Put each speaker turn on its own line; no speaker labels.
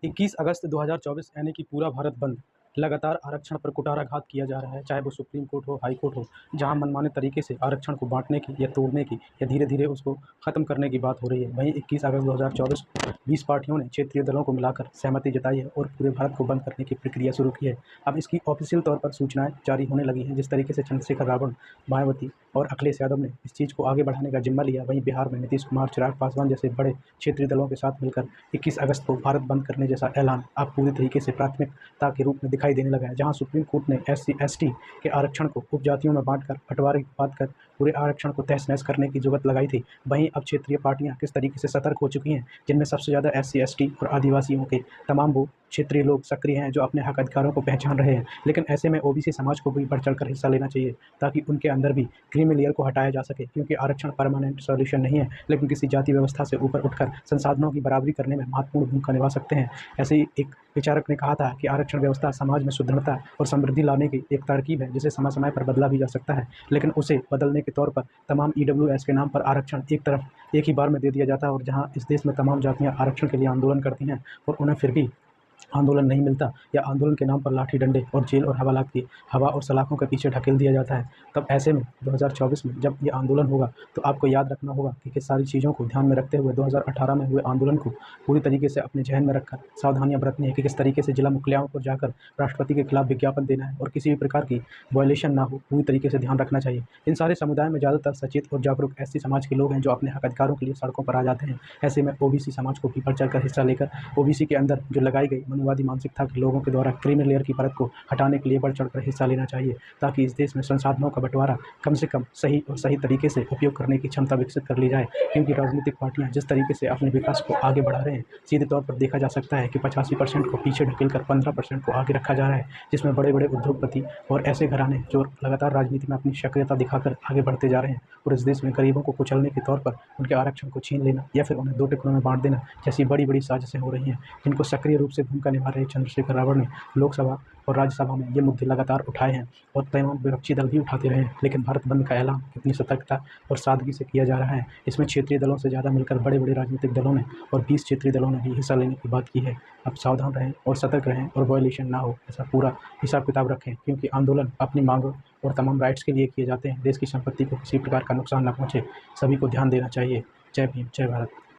21 अगस्त 2024 यानी कि पूरा भारत बंद। लगातार आरक्षण पर कुठाराघात किया जा रहा है, चाहे वो सुप्रीम कोर्ट हो, हाई कोर्ट हो, जहां मनमाने तरीके से आरक्षण को बांटने की या तोड़ने की या धीरे-धीरे उसको खत्म करने की बात हो रही है। वहीं 21 अगस्त 2024 20 पार्टियों ने क्षेत्रीय दलों को मिलाकर सहमति जताई है और पूरे भारत को बंद करने की प्रक्रिया शुरू की है। अब इसकी ऑफिशियल तौर पर सूचनाएं जारी होने लगी हैं। जिस तरीके से चंद्रशेखर रावण, मायावती और अखिलेश यादव ने इस चीज़ को आगे बढ़ाने का जिम्मा लिया, वहीं बिहार में नीतीश कुमार, चिराग पासवान जैसे बड़े क्षेत्रीय दलों के साथ मिलकर 21 अगस्त को भारत बंद करने जैसा ऐलान अब पूरी तरीके से प्राथमिकता के रूप में दिखाई देने लगा है। जहां सुप्रीम कोर्ट ने SC/ST के आरक्षण को उपजातियों में बांटकर बंटवारे की बात कर पूरे आरक्षण को तहस-नहस करने की जुगत लगाई थी, वहीं अब क्षेत्रीय पार्टियां किस तरीके से सतर्क हो चुकी हैं, जिनमें सबसे ज़्यादा SC/ST और आदिवासियों के तमाम वो क्षेत्रीय लोग सक्रिय हैं जो अपने हक अधिकारों को पहचान रहे हैं। लेकिन ऐसे में OBC समाज को भी बढ़-चढ़ कर हिस्सा लेना चाहिए, ताकि उनके अंदर भी क्रीमी लेयर को हटाया जा सके, क्योंकि आरक्षण परमानेंट सॉल्यूशन नहीं है, लेकिन किसी जाति व्यवस्था से ऊपर उठकर संसाधनों की बराबरी करने में महत्वपूर्ण भूमिका निभा सकते हैं। ऐसे ही एक विचारक ने कहा था कि आरक्षण व्यवस्था समाज में सुदृढ़ता और समृद्धि लाने की एक तरकीब है, जिसे समय-समय पर बदला भी जा सकता है, लेकिन उसे बदलने के तौर पर तमाम EWS के नाम पर आरक्षण एक ही बार में दे दिया जाता है। और जहाँ इस देश में तमाम जातियाँ आरक्षण के लिए आंदोलन करती हैं और उन्हें फिर भी आंदोलन नहीं मिलता, या आंदोलन के नाम पर लाठी डंडे और जेल और हवा और सलाखों के पीछे ढकेल दिया जाता है, तब ऐसे में 2024 में जब ये आंदोलन होगा, तो आपको याद रखना होगा कि किस सारी चीज़ों को ध्यान में रखते हुए 2018 में हुए आंदोलन को पूरी तरीके से अपने ज़हन में रखकर सावधानियां बरतनी है कि किस तरीके से जिला मुख्यालयों पर जाकर राष्ट्रपति के खिलाफ विज्ञापन देना है और किसी भी प्रकार की वायलेशन ना हो, पूरी तरीके से ध्यान रखना चाहिए। इन सारे समुदाय में ज़्यादातर सचेत और जागरूक SC समाज के लोग हैं जो अपने हक अधिकारों के लिए सड़कों पर आ जाते हैं। ऐसे में OBC समाज को भी बढ़ चढ़ कर हिस्सा लेकर OBC के अंदर जो लगाई गई मनुवादी मानसिकता के लोगों के द्वारा क्रीमी लेयर की परत को हटाने के लिए बढ़ चढ़कर हिस्सा लेना चाहिए, ताकि इस देश में संसाधनों का बंटवारा कम से कम सही तरीके से उपयोग करने की क्षमता विकसित कर ली जाए। क्योंकि राजनीतिक पार्टियां जिस तरीके से अपने विकास को आगे बढ़ा रहे हैं, सीधे तौर पर देखा जा सकता है कि 85% को पीछे ढकेलकर 15% को आगे रखा जा रहा है, जिसमें बड़े बड़े उद्योगपति और ऐसे घराने जो लगातार राजनीति में अपनी सक्रियता दिखाकर आगे बढ़ते जा रहे हैं, और इस देश में गरीबों को कुचलने के तौर पर उनके आरक्षण को छीन लेना या फिर उन्हें 2 टुकड़ों में बांट देना जैसी बड़ी बड़ी साजिशें हो रही हैं, जिनको सक्रिय रूप से भूमिका निभा रहे चंद्रशेखर रावण ने लोकसभा और राज्यसभा में ये मुद्दे लगातार उठाए हैं और तमाम विपक्षी दल भी उठाते रहे हैं। लेकिन भारत बंद का ऐलान कितनी सतर्कता और सादगी से किया जा रहा है, इसमें क्षेत्रीय दलों से ज़्यादा मिलकर बड़े बड़े राजनीतिक दलों ने और 20 क्षेत्रीय दलों ने भी हिस्सा लेने की बात की है। अब सावधान रहें और सतर्क रहें और वायलेशन ना हो, ऐसा पूरा हिसाब किताब रखें, क्योंकि आंदोलन अपनी मांगों और तमाम राइट्स के लिए किए जाते हैं। देश की संपत्ति को किसी प्रकार का नुकसान न पहुँचे, सभी को ध्यान देना चाहिए। जय भीम, जय भारत।